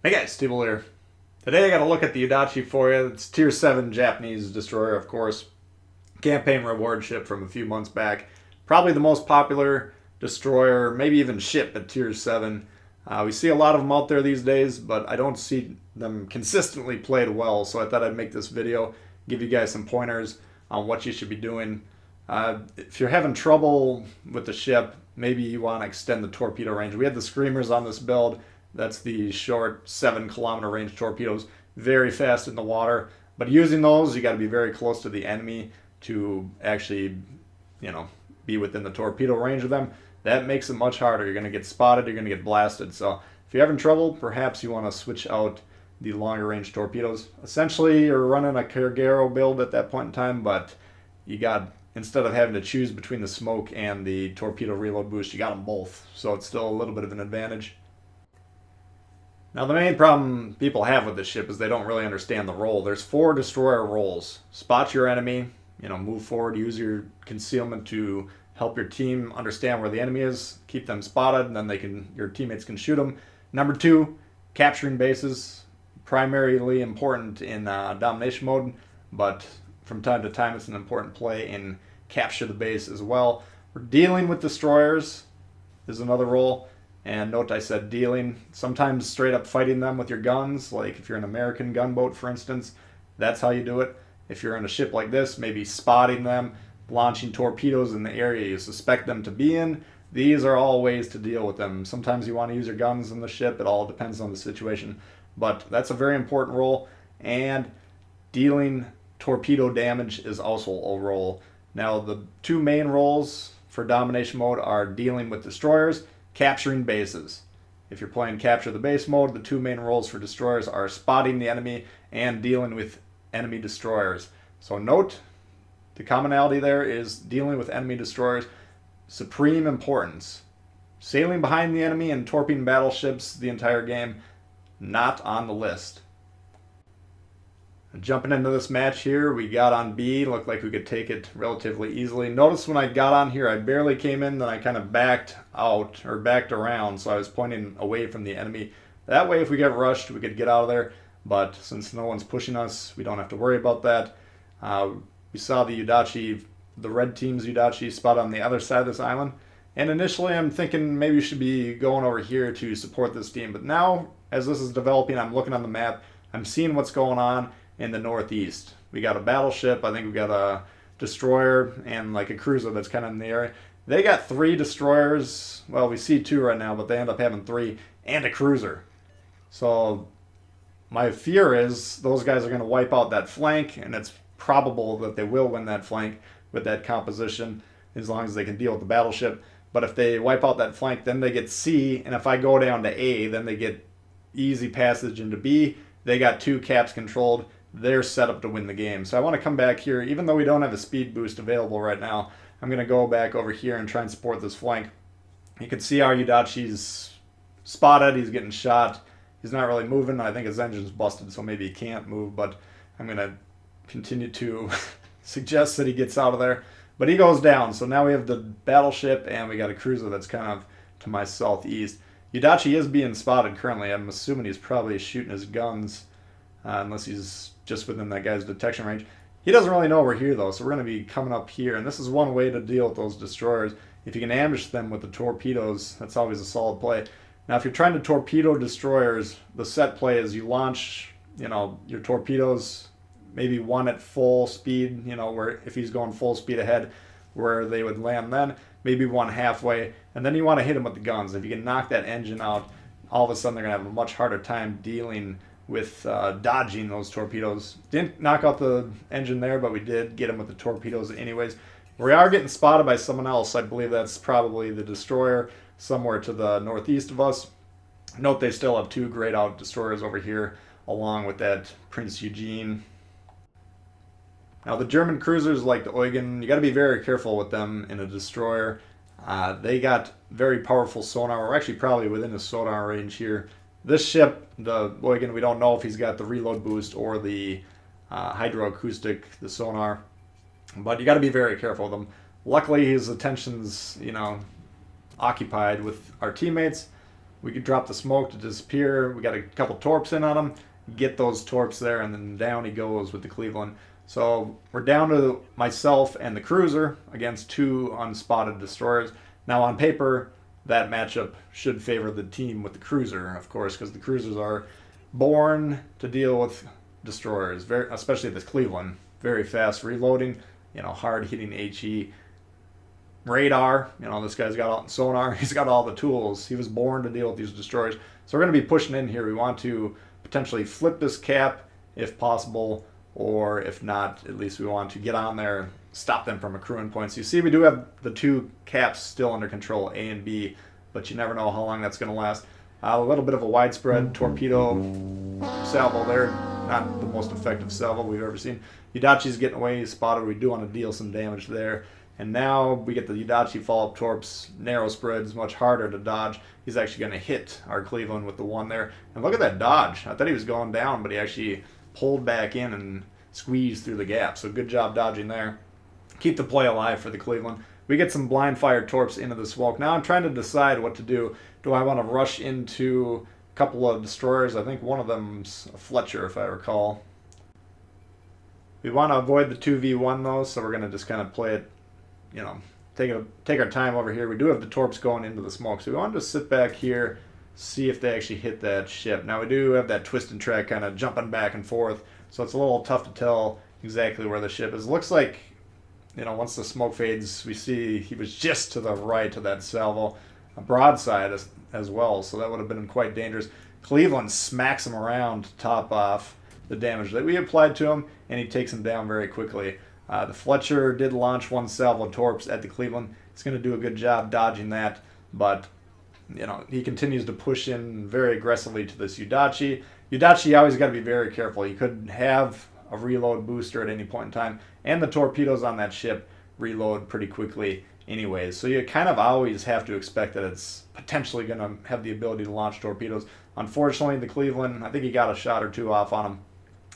Hey guys, Steve here. Today I got to look at the Yudachi for you. It's Tier 7 Japanese Destroyer, of course. Campaign reward ship from a few months back. Probably the most popular destroyer, maybe even ship at Tier 7. We see a lot of them out there these days, but I don't see them consistently played well, so I thought I'd make this video, give you guys some pointers on what you should be doing. If you're having trouble with the ship, maybe you want to extend the torpedo range. We had the Screamers on this build. That's the short 7-kilometer range torpedoes, very fast in the water. But using those, you got to be very close to the enemy to actually, be within the torpedo range of them. That makes it much harder. You're going to get spotted, you're going to get blasted. So if you're having trouble, perhaps you want to switch out the longer range torpedoes. Essentially, you're running a Carguero build at that point in time, but instead of having to choose between the smoke and the torpedo reload boost, you got them both. So it's still a little bit of an advantage. Now, the main problem people have with this ship is they don't really understand the role. There's 4 destroyer roles. Spot your enemy, move forward, use your concealment to help your team understand where the enemy is, keep them spotted, and then your teammates can shoot them. Number 2, capturing bases, primarily important in domination mode, but from time to time it's an important play in capture the base as well. We're dealing with destroyers is another role. And note I said dealing, sometimes straight up fighting them with your guns, like if you're an American gunboat, for instance, that's how you do it. If you're in a ship like this, maybe spotting them, launching torpedoes in the area you suspect them to be in. These are all ways to deal with them. Sometimes you want to use your guns in the ship, it all depends on the situation. But that's a very important role, and dealing torpedo damage is also a role. Now, the 2 main roles for domination mode are dealing with destroyers, capturing bases. If you're playing capture the base mode, the 2 main roles for destroyers are spotting the enemy and dealing with enemy destroyers. So note, the commonality there is dealing with enemy destroyers, supreme importance. Sailing behind the enemy and torpedoing battleships the entire game, not on the list. Jumping into this match here, we got on B, looked like we could take it relatively easily. Notice when I got on here, I barely came in, then I kind of backed out, or backed around, so I was pointing away from the enemy. That way, if we get rushed, we could get out of there, but since no one's pushing us, we don't have to worry about that. We saw the Yudachi, the red team's Yudachi, spot on the other side of this island, and initially I'm thinking maybe we should be going over here to support this team, but now, as this is developing, I'm looking on the map, I'm seeing what's going on in the northeast. We got a battleship, I think we got a destroyer, and like a cruiser that's kind of in the area. They got 3 destroyers, well, we see 2 right now, but they end up having 3, and a cruiser. So my fear is those guys are going to wipe out that flank, and it's probable that they will win that flank with that composition, as long as they can deal with the battleship. But if they wipe out that flank, then they get C, and if I go down to A, then they get easy passage into B. They got 2 caps controlled. They're set up to win the game. So I want to come back here, even though we don't have a speed boost available right now, I'm going to go back over here and try and support this flank. You can see our Yudachi's spotted, he's getting shot. He's not really moving. I think his engine's busted, so maybe he can't move, but I'm going to continue to suggest that he gets out of there. But he goes down, so now we have the battleship, and we got a cruiser that's kind of to my southeast. Yudachi is being spotted currently. I'm assuming he's probably shooting his guns, unless he's just within that guy's detection range. He doesn't really know we're here, though, so we're going to be coming up here. And this is one way to deal with those destroyers. If you can ambush them with the torpedoes, that's always a solid play. Now, if you're trying to torpedo destroyers, the set play is you launch, your torpedoes, maybe one at full speed, where if he's going full speed ahead, where they would land then, maybe one halfway, and then you want to hit him with the guns. If you can knock that engine out, all of a sudden they're going to have a much harder time dealing with dodging those torpedoes. Didn't knock out the engine there, but we did get him with the torpedoes anyways. We are getting spotted by someone else. I believe that's probably the destroyer somewhere to the northeast of us. Note they still have 2 grayed out destroyers over here, along with that Prince Eugene. Now the German cruisers like the Eugen, you got to be very careful with them in a destroyer. They got very powerful sonar. We're actually probably within the sonar range here. This ship, the Eugen, we don't know if he's got the reload boost or the hydroacoustic, the sonar. But you got to be very careful with him. Luckily, his attention's, occupied with our teammates. We could drop the smoke to disappear. We got a couple torps in on him. Get those torps there, and then down he goes with the Cleveland. So we're down to myself and the cruiser against 2 unspotted destroyers. Now on paper, that matchup should favor the team with the cruiser, of course, because the cruisers are born to deal with destroyers, especially this Cleveland. Very fast reloading, hard hitting HE. Radar, this guy's got all sonar, he's got all the tools. He was born to deal with these destroyers. So we're going to be pushing in here. We want to potentially flip this cap if possible, or if not, at least we want to get on there, stop them from accruing points. You see, we do have the 2 caps still under control, A and B, but you never know how long that's going to last. A little bit of a widespread torpedo salvo there. Not the most effective salvo we've ever seen. Yudachi's getting away, he's spotted. We do want to deal some damage there. And now we get the Yudachi follow-up torps. Narrow spreads, much harder to dodge. He's actually going to hit our Cleveland with the 1 there. And look at that dodge. I thought he was going down, but he actually pulled back in and squeezed through the gap. So good job dodging there. Keep the play alive for the Cleveland. We get some blind fire torps into the smoke. Now I'm trying to decide what to do. Do I want to rush into a couple of destroyers? I think one of them's a Fletcher, if I recall. We want to avoid the 2v1 though, so we're going to just kind of play it, take our time over here. We do have the torps going into the smoke, so we want to just sit back here, see if they actually hit that ship. Now we do have that twisted track kind of jumping back and forth, so it's a little tough to tell exactly where the ship is. It looks like, once the smoke fades, we see he was just to the right of that salvo, a broadside as well, so that would have been quite dangerous. Cleveland smacks him around to top off the damage that we applied to him, and he takes him down very quickly. The Fletcher did launch 1 salvo torps at the Cleveland. He's going to do a good job dodging that, but he continues to push in very aggressively to this Yudachi. Yudachi always got to be very careful. He could have a reload booster at any point in time, and the torpedoes on that ship reload pretty quickly anyways. So you kind of always have to expect that it's potentially going to have the ability to launch torpedoes. Unfortunately, the Cleveland, I think he got a shot or 2 off on him.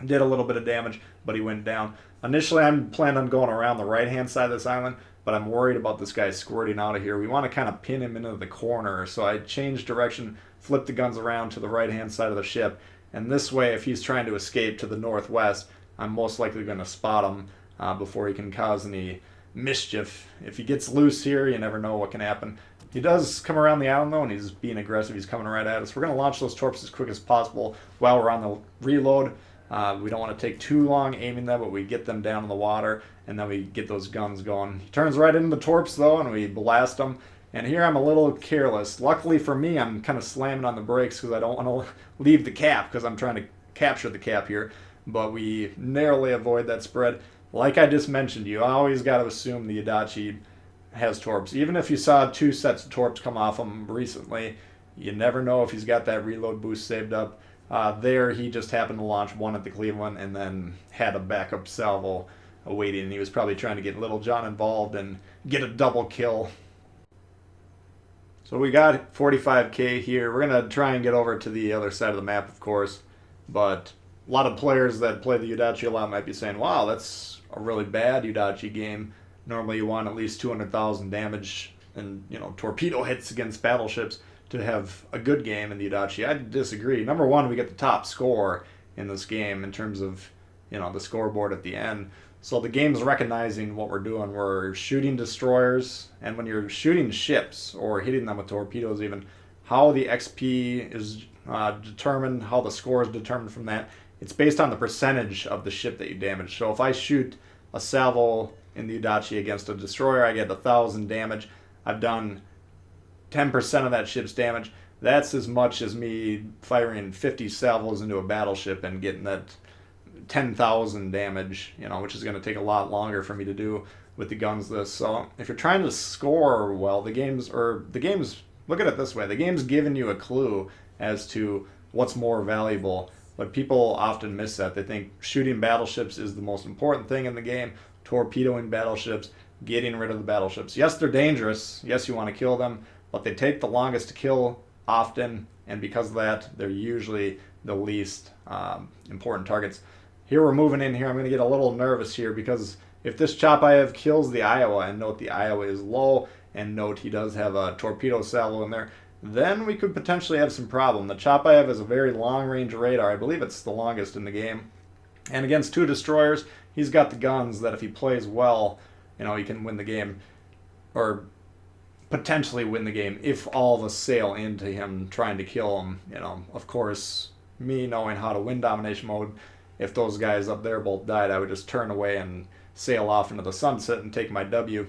Did a little bit of damage, but he went down. Initially, I'm planning on going around the right-hand side of this island, but I'm worried about this guy squirting out of here. We want to kind of pin him into the corner, so I changed direction, flipped the guns around to the right-hand side of the ship, and this way, if he's trying to escape to the northwest, I'm most likely going to spot him before he can cause any mischief. If he gets loose here, you never know what can happen. He does come around the island, though, and he's being aggressive. He's coming right at us. We're going to launch those torps as quick as possible while we're on the reload. We don't want to take too long aiming them, but we get them down in the water, and then we get those guns going. He turns right into the torps, though, and we blast them. And here I'm a little careless. Luckily for me, I'm kind of slamming on the brakes because I don't want to leave the cap because I'm trying to capture the cap here. But we narrowly avoid that spread. Like I just mentioned, you always got to assume the Yudachi has torps. Even if you saw 2 sets of torps come off him recently, you never know if he's got that reload boost saved up. There, he just happened to launch 1 at the Cleveland and then had a backup salvo awaiting. And he was probably trying to get Little John involved and get a double kill. So we got 45k here. We're going to try and get over to the other side of the map, of course. But a lot of players that play the Yudachi a lot might be saying, wow, that's a really bad Yudachi game. Normally you want at least 200,000 damage and, torpedo hits against battleships to have a good game in the Yudachi. I disagree. Number one, we get the top score in this game in terms of, the scoreboard at the end. So the game's recognizing what we're doing. We're shooting destroyers, and when you're shooting ships or hitting them with torpedoes even, how the XP is determined, how the score is determined from that, it's based on the percentage of the ship that you damage. So if I shoot a salvo in the Yudachi against a destroyer, I get 1,000 damage. I've done 10% of that ship's damage. That's as much as me firing 50 salvos into a battleship and getting that 10,000 damage, which is going to take a lot longer for me to do with the guns this. So if you're trying to score well, the game's, look at it this way, the game's giving you a clue as to what's more valuable, but people often miss that. They think shooting battleships is the most important thing in the game, torpedoing battleships, getting rid of the battleships. Yes, they're dangerous. Yes, you want to kill them, but they take the longest to kill often, and because of that, they're usually the least important targets. Here we're moving in here. I'm going to get a little nervous here because if this chop I have kills the Iowa, and note the Iowa is low, and note he does have a torpedo salvo in there, then we could potentially have some problem. The chop I have is a very long-range radar. I believe it's the longest in the game. And against 2 destroyers, he's got the guns that if he plays well, he can win the game. Or potentially win the game if all of us sail into him trying to kill him. Of course, me knowing how to win domination mode, if those guys up there both died, I would just turn away and sail off into the sunset and take my W.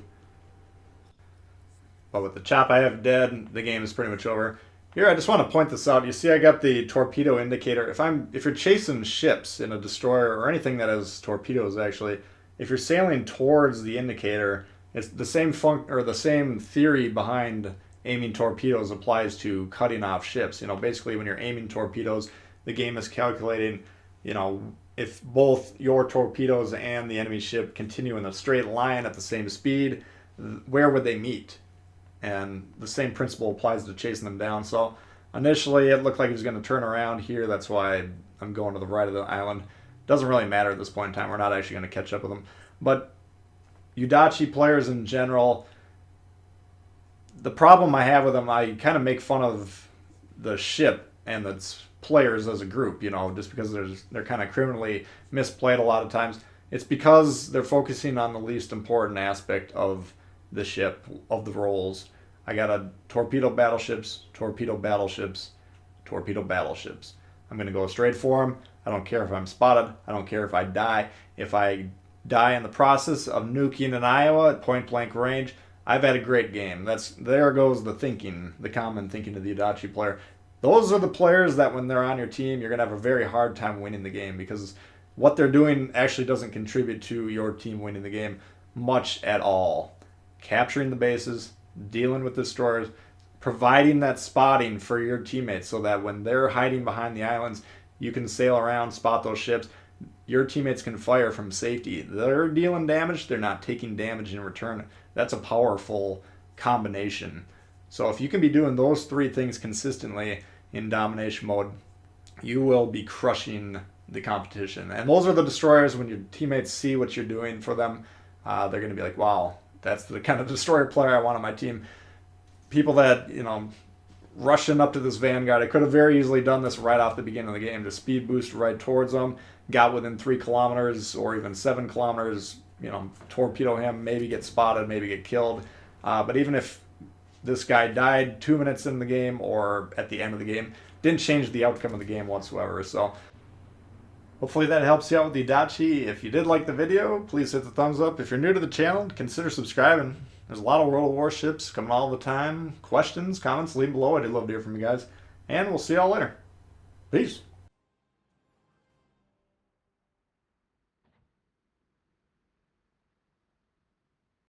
But with the chop I have dead, the game is pretty much over. Here, I just want to point this out. You see I got the torpedo indicator. If you're chasing ships in a destroyer or anything that has torpedoes actually, if you're sailing towards the indicator, it's the same the same theory behind aiming torpedoes applies to cutting off ships. Basically when you're aiming torpedoes, the game is calculating, if both your torpedoes and the enemy ship continue in a straight line at the same speed, where would they meet? And the same principle applies to chasing them down. So initially it looked like he was going to turn around here. That's why I'm going to the right of the island. Doesn't really matter at this point in time. We're not actually going to catch up with him. But Yudachi players in general, the problem I have with them, I kind of make fun of the ship and its players as a group, just because they're kind of criminally misplayed a lot of times. It's because they're focusing on the least important aspect of the ship, of the roles. I got a torpedo battleships, torpedo battleships, torpedo battleships. I'm going to go straight for them. I don't care if I'm spotted. I don't care if I die. If I die in the process of nuking an Iowa at point blank range, I've had a great game. There goes the thinking, the common thinking of the Yudachi player. Those are the players that when they're on your team, you're going to have a very hard time winning the game because what they're doing actually doesn't contribute to your team winning the game much at all. Capturing the bases, dealing with destroyers, providing that spotting for your teammates so that when they're hiding behind the islands, you can sail around, spot those ships. Your teammates can fire from safety. They're dealing damage, they're not taking damage in return. That's a powerful combination. So if you can be doing those 3 things consistently in domination mode, you will be crushing the competition. And those are the destroyers. When your teammates see what you're doing for them, they're going to be like, wow, that's the kind of destroyer player I want on my team. People that, rushing up to this Vanguard, I could have very easily done this right off the beginning of the game. Just speed boost right towards them, got within 3 kilometers or even 7 kilometers, torpedo him, maybe get spotted, maybe get killed. But even if this guy died 2 minutes in the game or at the end of the game, didn't change the outcome of the game whatsoever. So hopefully that helps you out with the Yudachi. If you did like the video, please hit the thumbs up. If you're new to the channel, consider subscribing. There's a lot of World of Warships coming all the time. Questions, comments, leave below. I do love to hear from you guys. And we'll see y'all later. Peace.